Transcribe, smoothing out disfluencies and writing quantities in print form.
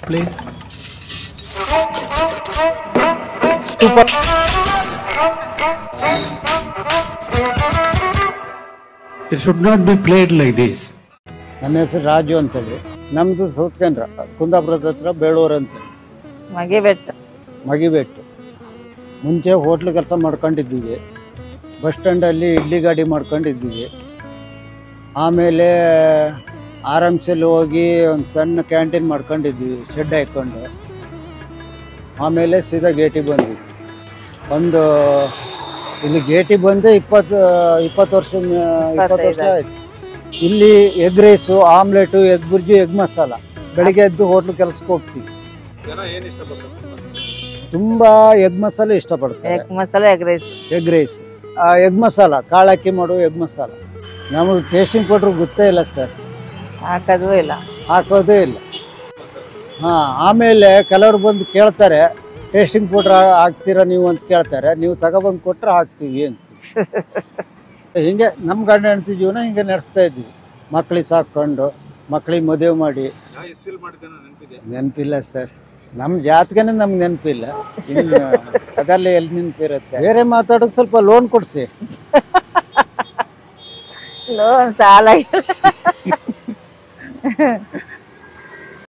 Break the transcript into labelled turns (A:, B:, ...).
A: Play. It should not be played like this.
B: ನನ್ನ ಹೆಸರು ರಾಜು ಅಂತೇಳಿ. ನಮ್ದು ಸೌತ್ಕೇಂದ್ರ ಕುಂದಾಪುರದ ಹತ್ರ ಬೇಳೂರು ಅಂತೇಳಿ. ಮಗಿಬೆಟ್ಟು. ಮುಂಚೆ ಹೋಟ್ಲ್ ಕೆಲಸ ಮಾಡ್ಕೊಂಡಿದ್ದೀವಿ. ಬಸ್ ಸ್ಟ್ಯಾಂಡಲ್ಲಿ ಇಡ್ಲಿ ಗಾಡಿ ಮಾಡ್ಕೊಂಡಿದ್ದೀವಿ. ಆಮೇಲೆ ಆರಾಮ್ಸಲ್ಲಿ ಹೋಗಿ ಒಂದು ಸಣ್ಣ ಕ್ಯಾಂಟೀನ್ ಮಾಡ್ಕೊಂಡಿದ್ವಿ ಶೆಡ್ ಹಾಕ್ಕೊಂಡು. ಆಮೇಲೆ ಸೀದಾ ಗೇಟಿಗೆ ಬಂದ್ವಿ. ಇಲ್ಲಿ ಗೇಟಿಗೆ ಬಂದು 20 ವರ್ಷ ಆಯ್ತು. ಇಲ್ಲಿ egg rice, omelette, egg bhurji, egg masala. ಬೆಳಿಗ್ಗೆ ಎದ್ದು ಹೋಟ್ಲು ಕೆಲ್ಸಕ್ಕೆ ಹೋಗ್ತೀವಿ. ತುಂಬಾ ಎಗ್ ಮಸಾಲ ಇಷ್ಟಪಡ್ತಾರೆ. ಎಗ್ ರೈಸ್, ಎಗ್ ಮಸಾಲ, ಕಾಳಾಕಿ ಮಾಡೋ ಎಗ್ ಮಸಾಲ. ನಮಗೆ ಟೇಸ್ಟಿಂಗ್ ಪೌಡ್ರ್ ಗೊತ್ತೇ ಇಲ್ಲ ಸರ್, ಹಾಕೋದೇ ಇಲ್ಲ. ಆಮೇಲೆ ಕೆಲವರು ಬಂದು ಕೇಳ್ತಾರೆ, ಟೇಸ್ಟಿಂಗ್ ಪೌಡ್ರ್ ಹಾಕ್ತೀರಾ ನೀವು ಅಂತ ಕೇಳ್ತಾರೆ. ನೀವು ತಗೊಬಂದು ಕೊಟ್ರೆ ಹಾಕ್ತೀವಿ ಅಂತ. ಹಿಂಗೆ ನಮ್ಮ ಗಂಡ ಹೆಂಡತಿ ಜೀವನ ಹಿಂಗೆ ನಡೆಸ್ತಾ ಇದ್ವಿ. ಮಕ್ಳಿಗೆ ಸಾಕೊಂಡು, ಮಕ್ಳಿಗೆ ಮದುವೆ ಮಾಡಿ. ನೆನಪಿಲ್ಲ ಸರ್, ನಮ್ಮ ಜಾತಕನೇ ನಮ್ಗೆ ನೆನಪಿಲ್ಲ. ಅದರಲ್ಲಿ ಎಲ್ಲಿ ನೆನಪಿರುತ್ತೆ? ಬೇರೆ ಮಾತಾಡೋಕೆ ಸ್ವಲ್ಪ ಲೋನ್ ಕೊಡಿಸಿ.
C: ಲೋನ್ ಸಾಲ